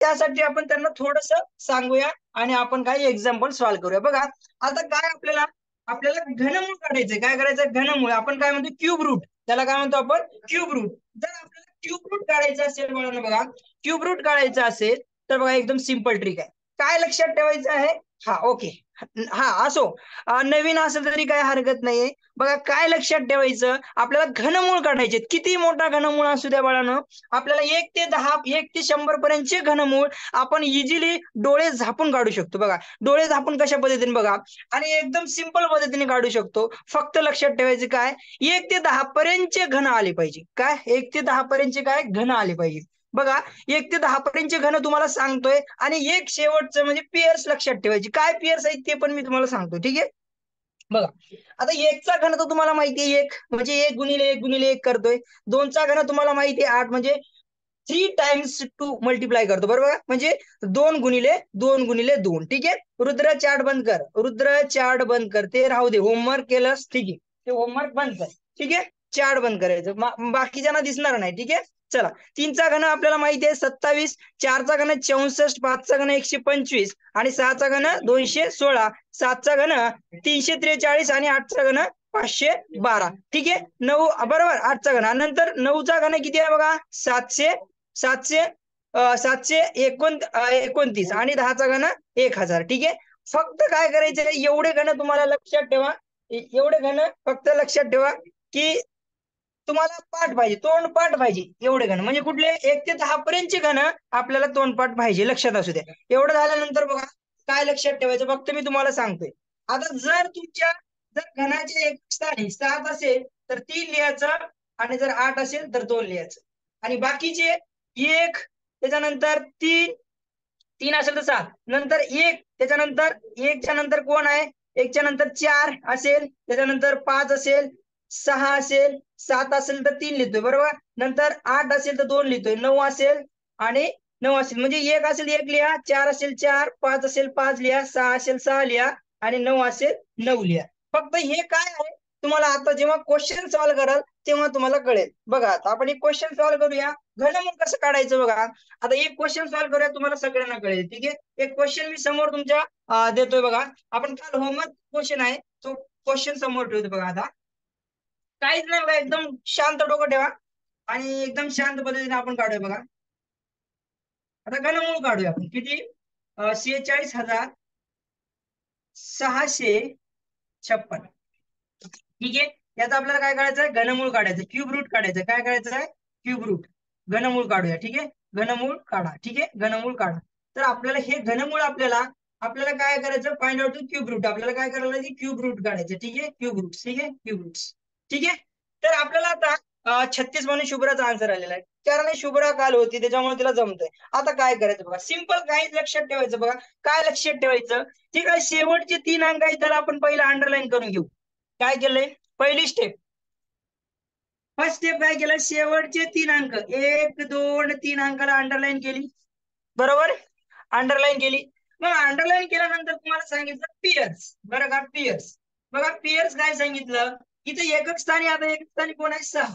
त्यासाठी आपण त्यांना थोडस सांगूया आणि आपण काही एक्झाम्पल सॉल्व्ह करूया. बघा आता काय आपल्याला आपल्याला घनमूळ काढायचंय. काय करायचं? घनमूळ. आपण काय म्हणतो? Cube root. त्याला काय म्हणतो आपण? Cube root. जर आपल्याला क्यूब रूट काढायचं असेल मुलांना, बघा क्यूब रूट काढायचं असेल तर बघा एकदम सिंपल ट्रिक आहे. काय लक्षात ठेवायचं आहे? हा ओके, हा असो, नवीन असेल तरी काय हरकत नाहीये. बघा काय लक्षात ठेवायचं, आपल्याला घनमूळ काढायचे. किती मोठा घनमूळ असू द्या बाळांनो, आपल्याला 1 ते 10, 1 ते 100 पर्यंतचे घनमूळ आपण इझिली डोळे झापून काढू शकतो. बघा डोळे झापून कशा पद्धतीने, बघा आणि एकदम सिंपल पद्धतीने काढू शकतो. फक्त लक्षात ठेवायचं काय, 1 ते 10 पर्यंतचे घन आले पाहिजे. काय 1 ते 10 पर्यंतचे काय घन आले पाहिजे. बघा 1 ते 10 पर्यंतचे घन तुम्हाला सांगतोय. आणि एक शेवटचं म्हणजे पेयर्स लक्षात ठेवायची. काय पेयर्स आहेत ते पण मी तुम्हाला सांगतो. ठीक आहे. बघा आता एकचा घन तर तुम्हाला माहिती आहे, 1 म्हणजे 1 गुणिले 1 गुणिले 1 करतोय. 2चा घन तुम्हाला माहिती आहे 8 म्हणजे 3 टाइम्स 2 मल्टिप्लाय करतो. बरोबर, म्हणजे 2 गुणिले 2 गुणिले 2. ठीक आहे. रुद्र चार्ट बंद कर, रुद्र चार्ट बंद कर. ते राहू दे, होमवर्क केलंस ठीक आहे, ते होमवर्क बंद कर. ठीक आहे, चार्ट बंद करायचं, बाकीच्यांना दिसणार नाही. ठीक आहे. चला 3चा घन आपल्याला माहिती आहे 27, 4चा घन 64, 5चा घन 125 आणि 6चा घन 216, 7चा घन 343 आणि 8चा घन 512. ठीक आहे. 9 बरोबर, 8चा घन. नंतर 9चा घन किती आहे बघा, 700, 729 आणि 10चा घन 1000. ठीक आहे. फक्त काय करायचं, एवढे घन तुम्हाला लक्षात ठेवा. एवढे घन फक्त लक्षात ठेवा की तुम्हाला पाठ पाहिजे, तोंडपाठ पाहिजे. एवढे घन म्हणजे कुठले, 1 ते 10 पर्यंतचे घन आपल्याला तोंडपाठ पाहिजे, लक्षात असू द्या. एवढं झाल्यानंतर बघा काय लक्षात ठेवायचं, फक्त मी तुम्हाला सांगतोय. आता जर घनाचे एक स्थानी 7 असेल तर 3 लिहायचं, आणि जर 8 असेल तर 2 लिहायचं. आणि बाकीचे 1, त्याच्यानंतर 3, 3 असेल तर 7, नंतर 1, त्याच्यानंतर 1च्या नंतर कोण आहे, 1च्या नंतर 4 असेल, त्याच्यानंतर 5 असेल, 6 असेल, 7 असेल तर 3 लिहितोय. बरोबर. नंतर 8 असेल तर 2 लिहितोय. 9 असेल आणि 9 असेल म्हणजे 1 असेल 1 लिहा, 4 असेल 4, 5 असेल 5 लिहा, 6 असेल 6 लिहा आणि 9 असेल 9 लिहा. फक्त हे काय आहे, तुम्हाला आता जेव्हा क्वेश्चन सॉल्व्ह कराल तेव्हा तुम्हाला कळेल. बघा आता आपण एक क्वेश्चन सॉल्व्ह करूया. घनमूळ कसं काढायचं बघा. आता एक क्वेश्चन सॉल्व्ह करूया, तुम्हाला सगळ्यांना कळेल. ठीक आहे. एक क्वेश्चन मी समोर तुमच्या देतोय बघा. आपण काल होमवर्क क्वेश्चन आहे तो क्वेश्चन समोर ठेवतो बघा. आता काहीच नाही बघा, एकदम शांत डोकं ठेवा आणि एकदम शांत पद्धतीने आपण काढूया बघा. आता घनमूळ काढूया आपण. किती? 46,656. ठीक आहे. याचा आपल्याला काय करायचं आहे, घनमूळ काढायचं, क्यूब रूट काढायचं. काय करायचं आहे, क्यूब रूट. घनमूळ काढूया. ठीक आहे. घनमूळ काढा. ठीक आहे, घनमूळ काढा. तर आपल्याला हे घनमूळ आपल्याला काय करायचं, फाइंड आउट क्यूब रूट. आपल्याला काय करायचं, क्यूब रूट काढायचं. ठीक आहे, क्यूब रूट. ठीक आहे, क्यूब रूट. ठीक आहे. तर आपल्याला आता 36 म्हणून शुभ्राचा आन्सर आलेला आहे, कारण शुभ्रा काल होती त्याच्यामुळे तिला जमतंय. आता काय करायचं बघा, सिंपल काहीच लक्षात ठेवायचं. बघा काय लक्षात ठेवायचं, ठीक आहे. शेवटचे 3 अंक आहेत तर आपण पहिला अंडरलाईन करून घेऊ. काय केलंय, पहिली स्टेप, फर्स्ट स्टेप काय केलं, शेवटचे 3 अंक 1, 2, 3 अंकाला अंडरलाईन केली. बरोबर, अंडरलाईन केली. मग अंडरलाईन केल्यानंतर तुम्हाला सांगितलं पियर्स. बरं का, पियर्स. बघा पियर्स काय सांगितलं, इथे एकक स्थानी, आता एकक स्थानी कोण आहे, 6.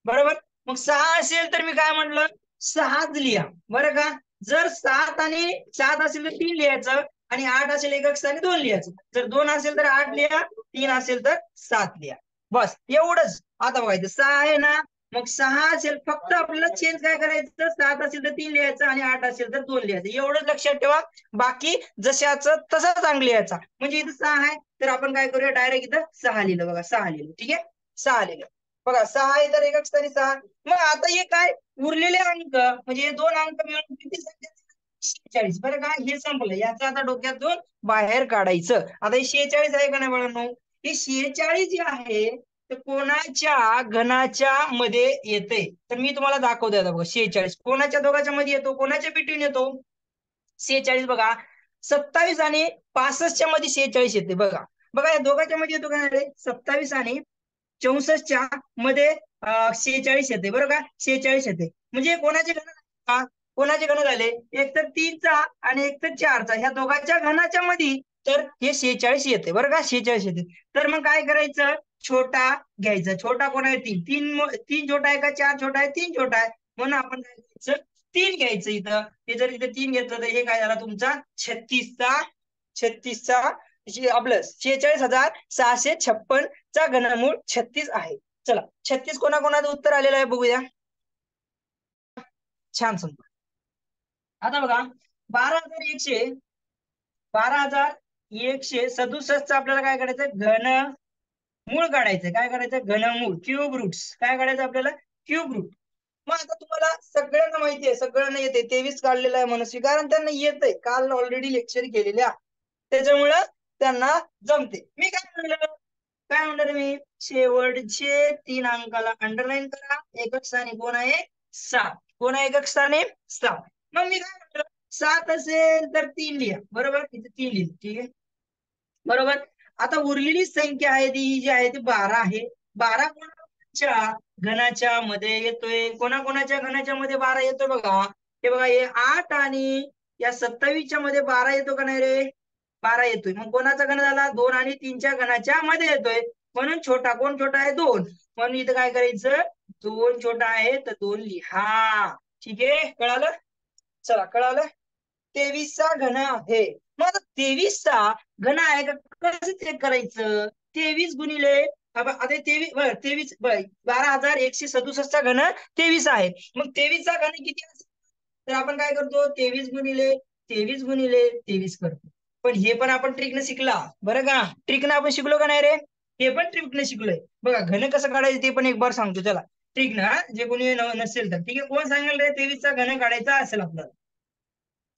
बरोबर. मग 6 असेल तर मी काय म्हटलं, 6च लिहा. बरं का. जर 7 आणि 7 असेल तर 3 लिहायचं, आणि 8 असेल एकक स्थानी 2 लिहायचं. जर 2 असेल तर 8 लिहा, 3 असेल तर 7 लिहा. बस एवढंच. आता बघायचं 6 आहे ना, मग 6 असेल, फक्त आपल्याला चेंज काय करायचं, 7 असेल तर 3 लिहायचं आणि 8 असेल तर 2 लिहायचं. एवढंच लक्षात ठेवा. बाकी जशाच तसं चांगलं लिहायचा. म्हणजे इथं 6 आहे तर आपण काय करूया, डायरेक्ट इथं 6 लिहिलं. बघा 6 लिहिलं. ठीक आहे, 6 लिहिलं. बघा 6 आहे तर एकक स्थानी 6. मग आता हे काय, उरलेले अंक म्हणजे हे 2 अंक मिळून किती संख्या, 46. बरं का, हे संपलं. याचं आता डोक्यातून बाहेर काढायचं. आता हे 46 आहे का नाही बाळांनो, हे 46 जे आहे ते कोणाच्या घनाच्या मध्ये येते, तर मी तुम्हाला दाखवतो. आता बघा 46 कोणाच्या दोघांच्या मध्ये येतो, कोणाच्या बिटवीन येतो. 46 बघा 27 आणि 65च्या मध्ये 46 येते. बघा बघा या दोघांच्या मध्ये येतो का नाही, 27 आणि 64च्या मध्ये 46 येते. बरोबर का, 46 येते. म्हणजे कोणाचे घन, कोणाचे घन झाले, एक तर 3चा आणि एक तर 4चा, ह्या दोघांच्या घनाच्या मध्ये तर हे 46 येते. बरं का, 46 येते. तर मग काय करायचं, छोटा घ्यायचा. छोटा कोण आहे, 3. 3 छोटा आहे का 4 छोटा आहे, 3 छोटा आहे. म्हणून आपण काय करायचं, 3 घ्यायचं इथं. हे जर इथं 3 घेतलं तर हे काय झाला तुमचा 36चा आपलं 46,656 चा घनमूळ 36 आहे. चला 36 कोणाकोणाचं उत्तर आलेलं आहे बघूया. छान समजा. आता बघा 12,167 आपल्याला काय करायचं घनमूळ काढायचं. काय करायचं घनमूळ क्यूब रूट्स. काय काढायचं आपल्याला क्यूब रूट. मग आता तुम्हाला सगळ्यांना माहिती आहे, सगळ्यांना येते 23 काढलेलं आहे मनस्वी, कारण त्यांना येतंय, काल ऑलरेडी लेक्चर केलेल्या, त्याच्यामुळं त्यांना जमते. मी काय म्हणलं मी शेवटचे 3 अंकाला अंडरलाईन करा. एकक स्थानी कोण आहे 7. कोण आहे एकक स्थानी 7. मग मी काय म्हटलं 7 असेल तर 3 लिहा. बरोबर इथे 3 लिहिलं. ठीक आहे बरोबर. आता उरलेली संख्या आहे ती जी आहे ती 12 आहे. 12 कोणाच्या घनाच्या मध्ये येतोय. कोणाकोणाच्या घनाच्या मध्ये 12 येतोय बघा. हे बघा हे 8 आणि या 27च्या मध्ये 12 येतो का नाही रे 12 येतोय. मग कोणाचा घन झाला 2 आणि 3च्या घनाच्या मध्ये येतोय. म्हणून छोटा कोण छोटा आहे 2. म्हणून इथं काय करायचं 2 छोटा आहे तर 2 लिहा. ठीक आहे कळालं. चला कळालं. 23चा घन आहे. मग आता 23चा घन आहे का कसं चेक करायचं. 23 गुणिले आता 23 12,167 चा घन 23 आहे. मग 23चा घन किती असेल तर आपण काय करतो 23 करतो. पण हे पण आपण ट्रिकनं शिकला बरं का. ट्रिकनं आपण शिकलो का नाही रे. हे पण ट्रिकनं शिकलोय बघा. घन कसं काढायचं ते पण एक बार सांगतो. चला ट्रिकनं जे कोणी नसेल तर ठीक आहे. कोण सांगेल रे 23चा घन काढायचा असेल आपल्याला.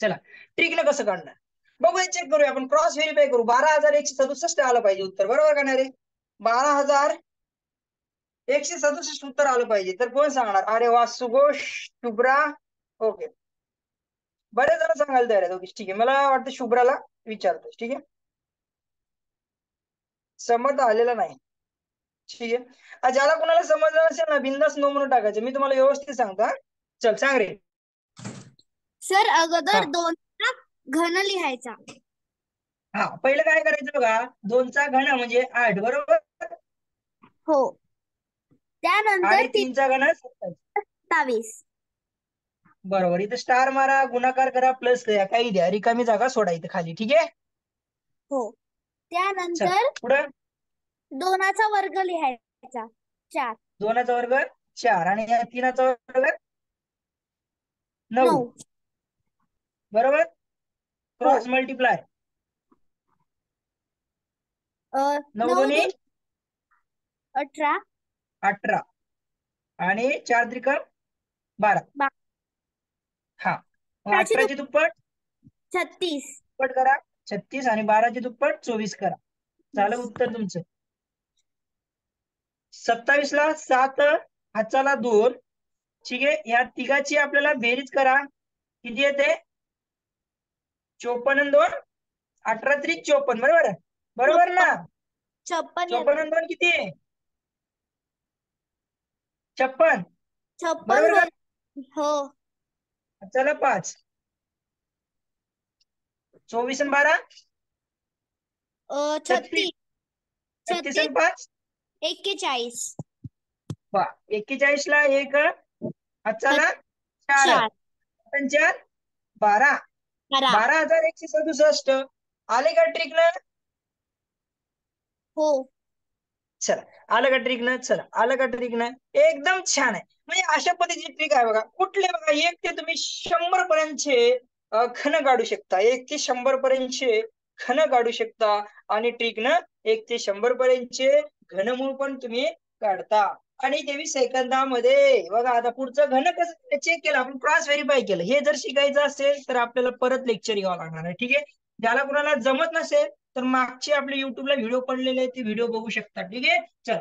चला ट्रिकनं कसं काढणार बघूया. चेक करूया आपण क्रॉस व्हेरीफाय करू. 12,167 आलं पाहिजे उत्तर. बरोबर का नाही रे. 12,167 उत्तर आलं पाहिजे. तर कोण सांगणार. अरे वा सुघोष शुभ्रा. ओके बरेच जण सांगायला तयार आहेत. ओके ठीक आहे. मला वाटतं शुभ्राला विचारतो. ठीक आहे समज आलेला नाही. ठीक आहे ज्याला कोणाला समजलं नसेल ना बिंदास नो म्हणून टाकायचं. मी तुम्हाला व्यवस्थित सांगतो. चल सांग रे. सर अगोदर 2चा घन लिहायचा. हा पहिलं काय करायचं बघा 2चा घन म्हणजे 8 बरोबर. हो त्यानंतर आणि 3चा घन 27. बरोबर. इथं स्टार मारा गुणाकार करा प्लस द्या काही द्या रिकामी जागा सोडा इथं खाली. ठीक आहे हो त्यानंतर पुढं 2चा वर्ग लिहायचा 4. 2चा वर्ग 4 आणि 3चा वर्ग 9 बरोबर. क्रॉस मल्टिप्लाय 9 दोन्ही 18 18 आणि 4 त्रिक 12. हा 18ची दुप्पट 36 दुप्पट करा 36 आणि 12ची दुप्पट 24 करा. झालं उत्तर तुमचं. 27 ला 7 हाताला 2. ठीक आहे या तिघाची आपल्याला बेरीज करा. किती येते 54 आणि 2 18 त्रिक 54 बरोबर. बरोबर ना 54 आणि 2 किती आहे 56 बरोबर का. हो चला 5 24 आणि 12 36 36 आणि 5 41. 41 ला 1 हाताला 4 4 12 12,167 आले का ट्रिक ना. हो चला आलं का ट्रिक ना. चला आलं का ट्रिक ना. एकदम छान आहे. म्हणजे अशा पद्धतीची ट्रिक आहे बघा. कुठले बघा 1 ते तुम्ही 100 पर्यंतचे घन काढू शकता. 1 ते 100 पर्यंतचे घन काढू शकता. आणि ट्रिक ना 1 ते 100 पर्यंतचे घनमूळ पण तुम्ही काढता. आणि 23 सेकंदामध्ये बघा. आता पुढचं घन कसं चेक केलं आपण क्रॉस व्हेरीफाय केलं. हे जर शिकायचं असेल तर आपल्याला परत लेक्चर यावं लागणार आहे. ठीक आहे ज्याला कुणाला जमत नसेल तर मागचे आपले युट्यूबला व्हिडिओ पडलेले आहेत ते व्हिडिओ बघू शकता. ठीक आहे चल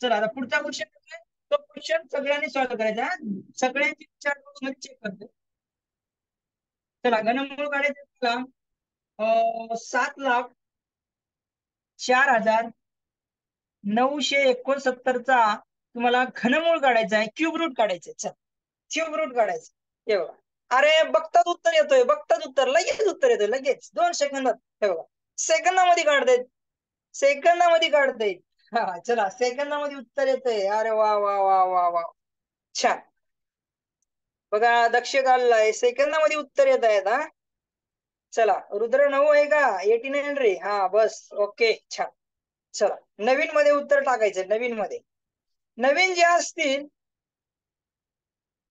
चला आता पुढचा क्वेश्चन तो क्वेश्चन सगळ्यांनी सॉल्व्ह करायचा. सगळ्यांची विचार मध्ये चेक करतो. चला घनमूळ काढायचं तुला 7,04,969 चा तुम्हाला घनमूळ काढायचा आहे. क्यूब रूट काढायचंय. चल क्यूब रूट काढायचं. हे बघा अरे बघताच उत्तर येतोय. बघताच उत्तर लगेच उत्तर येतोय लगेच 2 सेकंदात. हे बघा सेकंदामध्ये काढतायत. सेकंदामध्ये काढतायत. हा चला सेकंदामध्ये उत्तर येतंय. अरे वा वा वा वा वा छान. बघा दक्ष घाललाय, सेकंदामध्ये उत्तर येत आहेत हा. चला रुद्र 9 आहे का? 89 रे, हा बस ओके छान. चला नवीन मध्ये उत्तर टाकायचं, नवीन मध्ये. नवीन जे असतील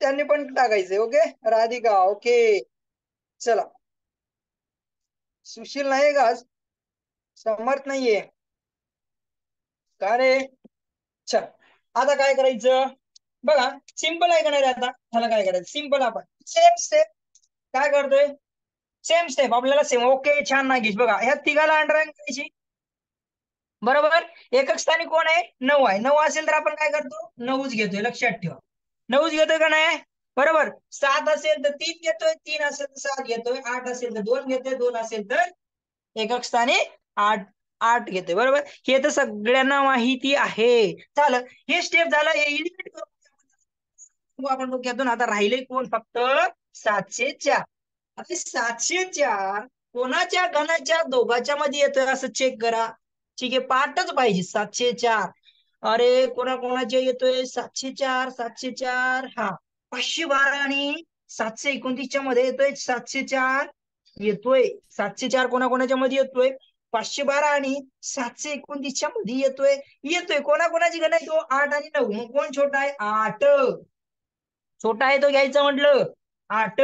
त्यांनी पण टाकायचे. Okay Radhika okay. चला सुशील नाही का आज? समर्थ नाहीये का रे? चल आता काय करायचं बघा, सिंपल आहे का नाही रे? आता ह्याला काय करायचं, सिंपल आपण सेम स्टेप काय करतोय, सेम स्टेप आपल्याला सेम. ओके छान नागेश. बघा ह्या तिघाला अंडरलाईन करायची बरोबर. एकक स्थानी कोण आहे? 9 आहे. 9 असेल तर आपण काय करतो, 9च घेतोय, लक्षात ठेवा. 9च घेतोय का नाही? बरोबर. 7 असेल तर 3 घेतोय, 3 असेल तर 7 घेतोय, 8 असेल तर 2 घेतोय, 2 असेल तर एकक स्थानी 8 घेतोय. बरोबर. हे तर सगळ्यांना माहिती आहे. झालं हे स्टेप झालं, हे एलिमिनेट करू आपण डोक्यातून. आता राहिले कोण? फक्त 704. आता 704 कोणाच्या घनाच्या दोघांच्या मध्ये येतोय असं चेक करा. ठीक आहे पाठच पाहिजे 704. अरे कोणाकोणाच्या येतोय 704, 704. हा 512 आणि 729च्या मध्ये येतोय 704 येतोय. 704 कोणाकोणाच्या मध्ये येतोय, 512 आणि 729च्या मध्ये येतोय. कोणाकोणाची गण आहे तो? 8 आणि 9. मग कोण छोटा आहे? 8. छोटा आहे तो घ्यायचा म्हटलं 8.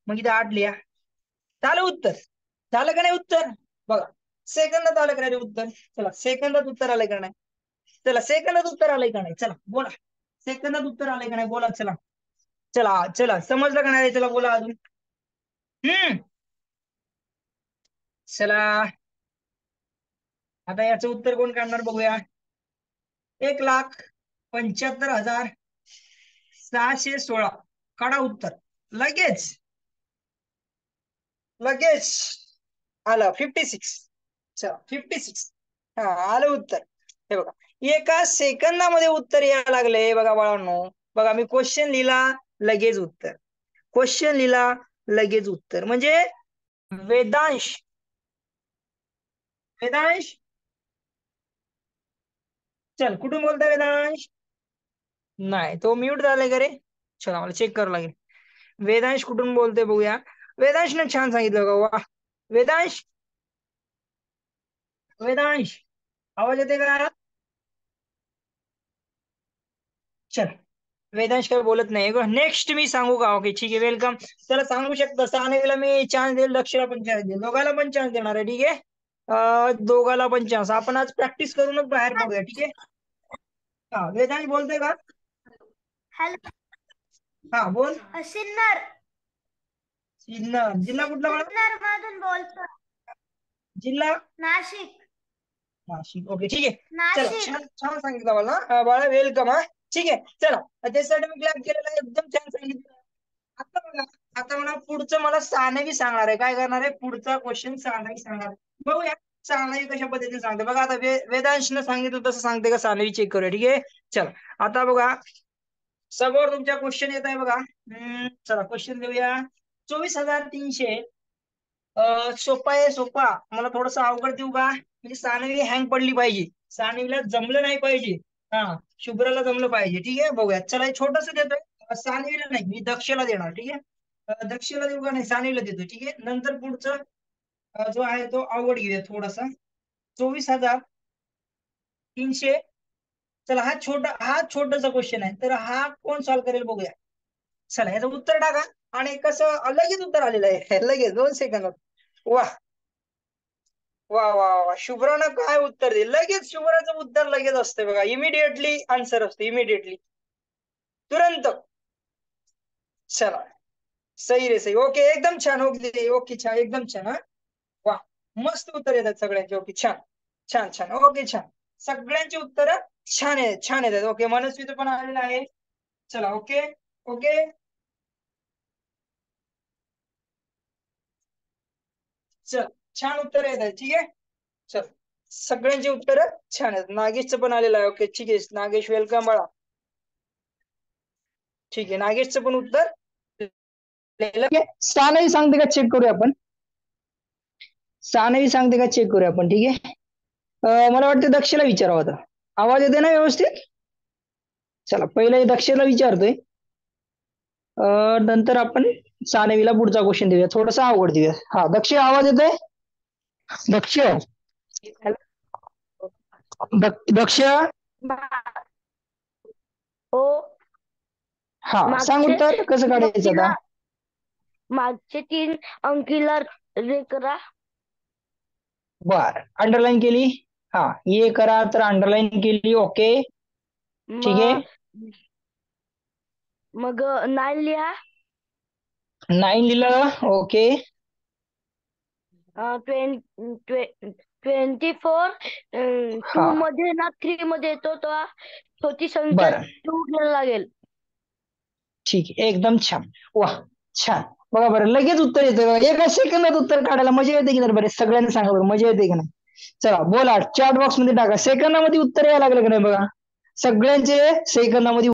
मग इथे 8 लिहा. झालं उत्तर. झालं का नाही उत्तर? बघा सेकंदात आलं का नाही उत्तर? चला सेकंदात उत्तर आलंय का नाही? चला सेकंदात उत्तर आलंय का नाही? चला बोला सेकंदात उत्तर आलंय का नाही? बोला चला. चला चला समजलं का नाही? चला बोला अजून. चला आता याचं उत्तर कोण काढणार बघूया. 1,75,616 काढा उत्तर लगेच. लगेच आलं 56. चला 56. हा आलं उत्तर. हे बघा एका सेकंदामध्ये उत्तर यायला लागले बघा बाळांनो. बघा मी क्वेश्चन लिहिला लगेच उत्तर, क्वेश्चन लिहिला लगेच उत्तर. म्हणजे वेदांश, वेदांश चल कुठून बोलतोय वेदांश? नाही तो म्यूट झालाय का रे? चला मला चेक करावं लागेल. वेदांश कुठून बोलतोय बघूया. वेदांशने छान सांगितलं का? वा वेदांश, वेदांश आवाज येते का? चल वेदांश काय बोलत नाही. नेक्स्ट मी सांगू का? ओके ठीक आहे वेलकम. चला सांगू शकता. सानवीला मी चान्स देईल, लक्षला पण चान्स देईल, दोघाला पण चान्स देणार आहे. ठीक आहे दोघाला पण चान्स. आपण आज प्रॅक्टिस करूनच बाहेर पडूया. ठीक आहे हा वेदांश बोलतोय का? हॅलो हा बोल. सिन्नर. सिन्नर जिल्हा कुठला बाळा? सिन्नर मधून बोलतो. जिल्हा नाशिक. नाशिक. ओके ठीक आहे. चला नाशिक. छान छान सांगितलं मला बाळा वेलकम. हा ठीक आहे चला त्यासाठी मी क्लॅप केलेला आहे. एकदम छान सांगितलं. आता बघा आता मला पुढचं मला सानवी सांगणार आहे. काय करणार आहे? पुढचा क्वेश्चन सानवी सांगणार आहे. बघूया सानवी कशा पद्धतीने सांगते. बघा आता वेदांशनं सांगितलं तसं सांगते का सानवी चेक करूया. ठीक आहे चला आता बघा समोर तुमच्या क्वेश्चन येत आहे बघा. चला क्वेश्चन देऊया. 24,300 सोपा आहे सोपा. मला थोडस अवघड देऊ का? म्हणजे सानवी हँग पडली पाहिजे, सानवीला जमलं नाही पाहिजे, हा शुभ्राला जमलं पाहिजे. ठीक आहे बघूया. चला हे छोटस देतोय. सानवीला नाही मी दक्षला देणार. ठीक आहे दक्षला देऊ का? नाही सानवीला देतो. ठीक आहे नंतर पुढचं जो आहे तो अवघड घेऊया थोडासा. 24,300. चला हा छोटासा क्वेश्चन आहे. तर हा कोण सॉल्व्ह करेल बघूया. चला याचं उत्तर टाका. आणि कसं लगेच उत्तर आलेलं आहे लगेच 2 सेकंदात. वा वा वा वा शुभ्रानं काय उत्तर दिलं लगेच. शुभ्राचं उत्तर लगेच असतं बघा. इमिडिएटली आन्सर असतो, इमिडिएटली तुरंत. चला सही रे सही. ओके एकदम छान. ओके ओके छान एकदम छान. हा वा मस्त उत्तर येतात सगळ्यांचे. ओके छान छान छान. ओके छान सगळ्यांची उत्तर छान आहेत, छान येतात. ओके मनस्वीचं पण आलेलं आहे. चला ओके ओके चल छान उत्तर येतात. ठीक आहे चल सगळ्यांची उत्तर छान आहेत. नागेशचं पण आलेलं आहे. ओके ठीक आहे नागेश वेलकम बाळा. ठीक आहे नागेशचं पण उत्तर सानवी सांगते का चेक करूया आपण. सानवी सांगते का चेक करूया आपण. ठीक आहे मला वाटतं दक्षला विचारावं होता. आवाज येते ना व्यवस्थित? चला पहिलं दक्षला विचारतोय. नंतर आपण सानवीला पुढचा क्वेश्चन देऊया, थोडासा अवघड देऊया. हा दक्ष, आवाज येतोय? दक्ष, दक्ष, हो, हा सांग मागचे उत्तर कसं काढायचं आता. मागचे 3 अंकीला रे करा. बर, अंडरलाईन केली. हा, ये करा तर अंडरलाईन केली. ओके, ठीक आहे. मग 9 लिहा. 9 लिहिलं. ओके. 24 2 हा, मध्ये ना 3 मध्ये येतो तो छोटी संख्या बर, 2 घ्यायला लागेल. ठीक आहे, एकदम छान. वा, छान. बघा बरं, लगेच उत्तर येतं बघा. एका सेकंदात उत्तर काढायला मजा येते की नाही बरं? सगळ्यांनी सांगा बरं, मजा येते की नाही? चला बोला, चॅट बॉक्स मध्ये टाका. सेकंदामध्ये उत्तर यायला लागलं की नाही बघा? सगळ्यांचे सेकंदामध्ये